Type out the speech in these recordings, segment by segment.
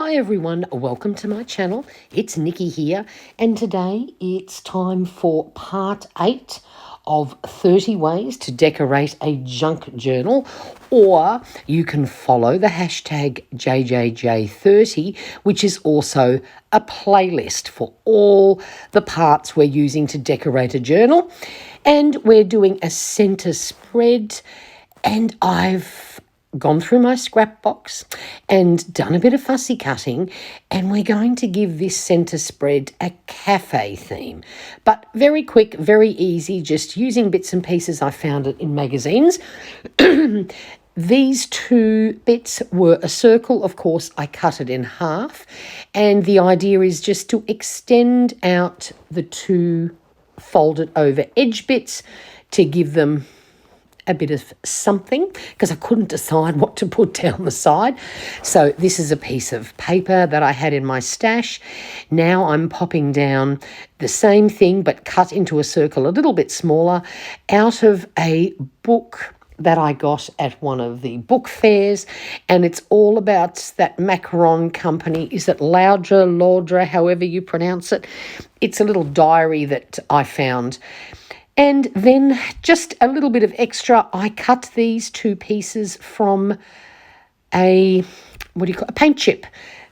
Hi everyone, welcome to my channel. It's Nikki here, and today it's time for part 8 of 30 ways to decorate a junk journal, or you can follow the hashtag JJJ30, which is also a playlist for all the parts we're using to decorate a journal. And we're doing a centre spread, and I've gone through my scrap box and done a bit of fussy cutting, and we're going to give this centre spread a cafe theme. But very quick, very easy, just using bits and pieces I found it in magazines. These two bits were a circle. Of course, I cut it in half, and the idea is just to extend out the two folded over edge bits to give them a bit of something, because I couldn't decide what to put down the side. So this is a piece of paper that I had in my stash. Now I'm popping down the same thing but cut into a circle a little bit smaller out of a book that I got at one of the book fairs, and it's all about that macaron company. Is it Laudra, however you pronounce it? It's a little diary that I found. And then just a little bit of extra, I cut these two pieces from a paint chip,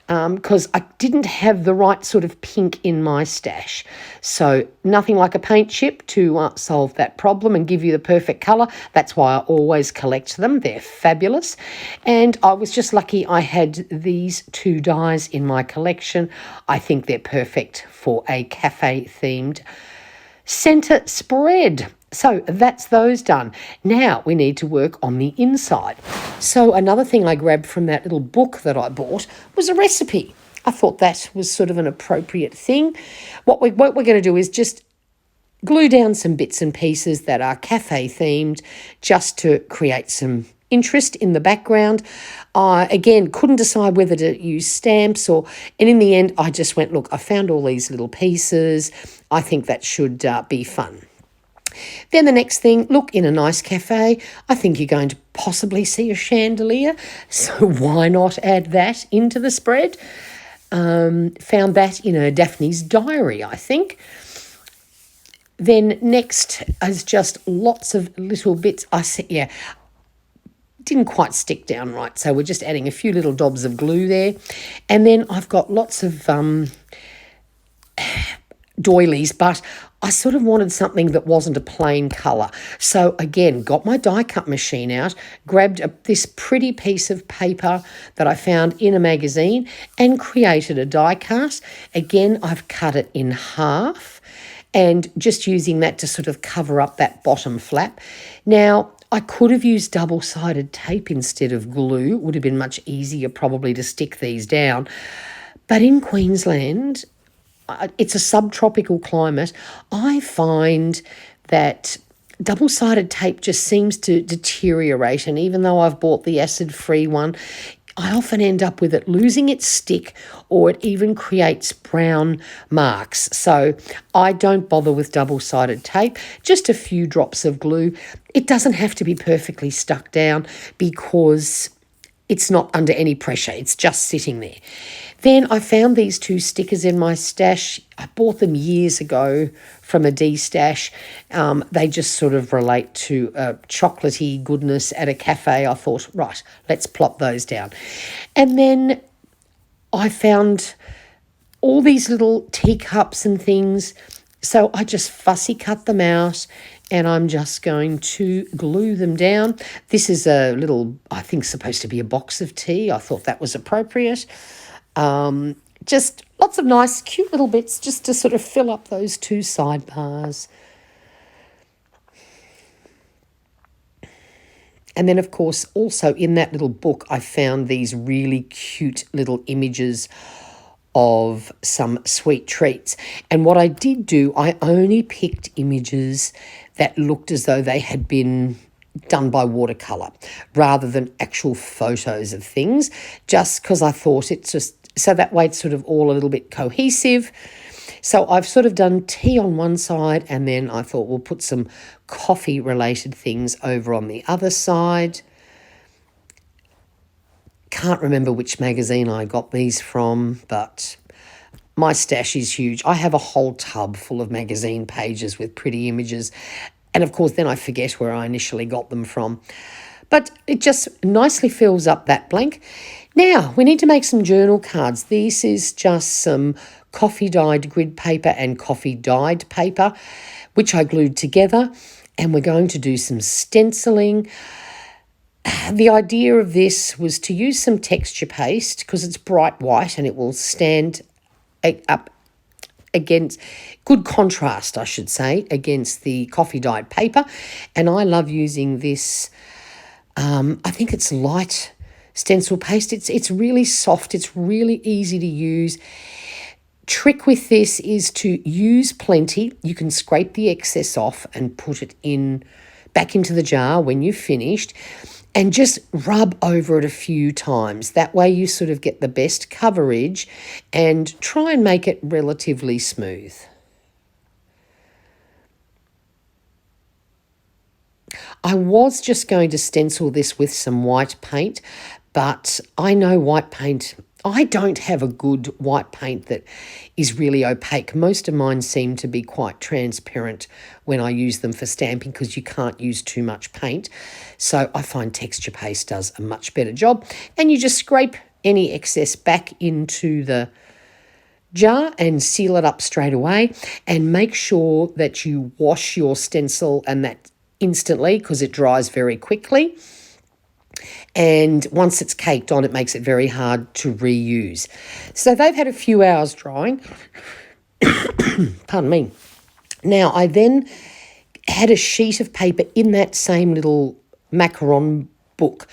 because I didn't have the right sort of pink in my stash. So nothing like a paint chip to solve that problem and give you the perfect colour. That's why I always collect them. They're fabulous. And I was just lucky I had these two dies in my collection. I think they're perfect for a cafe-themed centre spread. So that's those done. Now we need to work on the inside. So another thing I grabbed from that little book that I bought was a recipe. I thought that was sort of an appropriate thing. What we're going to do is just glue down some bits and pieces that are cafe themed, just to create some interest in the background. I, again, couldn't decide whether to use stamps and in the end, I just went, look, I found all these little pieces. I think that should be fun. Then the next thing, look, in a nice cafe, I think you're going to possibly see a chandelier. So why not add that into the spread? Found that in a Daphne's diary, I think. Then next is just lots of little bits. Didn't quite stick down right, so we're just adding a few little dobs of glue there. And then I've got lots of doilies, but I sort of wanted something that wasn't a plain colour. So again, got my die cut machine out, grabbed this pretty piece of paper that I found in a magazine and created a die cut. Again, I've cut it in half and just using that to sort of cover up that bottom flap. Now, I could have used double-sided tape instead of glue. It would have been much easier probably to stick these down. But in Queensland, it's a subtropical climate. I find that double-sided tape just seems to deteriorate, and even though I've bought the acid-free one, I often end up with it losing its stick, or it even creates brown marks. So I don't bother with double-sided tape, just a few drops of glue. It doesn't have to be perfectly stuck down because it's not under any pressure. It's just sitting there. Then I found these two stickers in my stash. I bought them years ago from a D-stash. They just sort of relate to chocolatey goodness at a cafe. I thought, right, let's plop those down. And then I found all these little teacups and things. So I just fussy cut them out, and I'm just going to glue them down. This is a little, I think, supposed to be a box of tea. I thought that was appropriate. Just lots of nice, cute little bits just to sort of fill up those two sidebars. And then, of course, also in that little book, I found these really cute little images of some sweet treats. And what I did do, I only picked images that looked as though they had been done by watercolour rather than actual photos of things, just because I thought it's just, so that way it's sort of all a little bit cohesive. So I've sort of done tea on one side, and then I thought we'll put some coffee-related things over on the other side. can't remember which magazine I got these from, but my stash is huge. I have a whole tub full of magazine pages with pretty images. And of course, then I forget where I initially got them from. But it just nicely fills up that blank. Now, we need to make some journal cards. This is just some coffee dyed grid paper and coffee dyed paper, which I glued together. And we're going to do some stenciling. The idea of this was to use some texture paste because it's bright white and it will stand up against good contrast, I should say, against the coffee dyed paper. And I love using this. I think it's light stencil paste. It's really soft. It's really easy to use. Trick with this is to use plenty. You can scrape the excess off and put it back into the jar when you've finished, and just rub over it a few times. That way you sort of get the best coverage and try and make it relatively smooth. I was just going to stencil this with some white paint, but I know white paint, I don't have a good white paint that is really opaque. Most of mine seem to be quite transparent when I use them for stamping because you can't use too much paint. So I find texture paste does a much better job. And you just scrape any excess back into the jar and seal it up straight away, and make sure that you wash your stencil and that instantly because it dries very quickly. And once it's caked on, it makes it very hard to reuse. So they've had a few hours drying. Pardon me. Now, I then had a sheet of paper in that same little macaron book.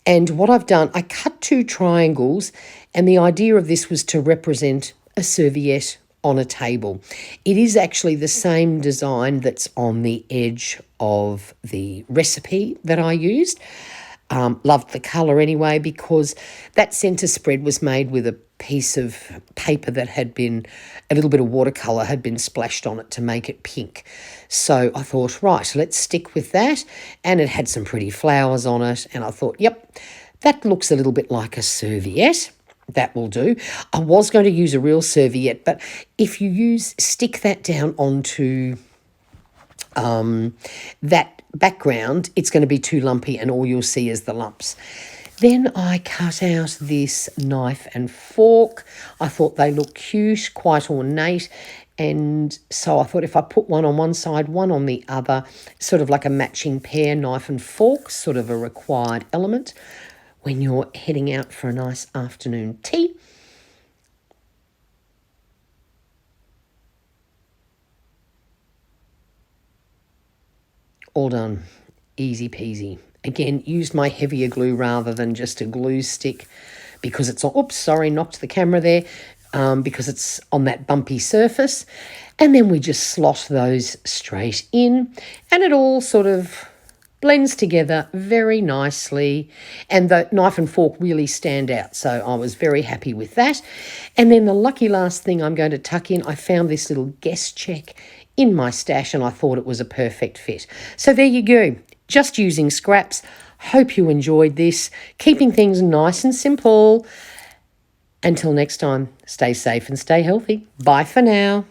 And what I've done, I cut 2 triangles, and the idea of this was to represent a serviette on a table. It is actually the same design that's on the edge of the recipe that I used. Loved the colour anyway because that centre spread was made with a piece of paper that had been, a little bit of watercolour had been splashed on it to make it pink. So I thought, right, let's stick with that. And it had some pretty flowers on it. And I thought, yep, that looks a little bit like a serviette. That will do. I was going to use a real serviette, but if you stick that down onto that background, it's going to be too lumpy and all you'll see is the lumps. Then I cut out this knife and fork. I thought they looked cute, quite ornate. And so I thought if I put one on one side, one on the other, sort of like a matching pair, knife and fork, sort of a required element when you're heading out for a nice afternoon tea. All done. Easy peasy. Again, used my heavier glue rather than just a glue stick because it's on, oops, sorry, knocked the camera there, because it's on that bumpy surface. And then we just slot those straight in and it all sort of blends together very nicely, and the knife and fork really stand out, so I was very happy with that. And then the lucky last thing I'm going to tuck in, I found this little guest check in my stash and I thought it was a perfect fit. So there you go, just using scraps. Hope you enjoyed this, keeping things nice and simple. Until next time, stay safe and stay healthy. Bye for now.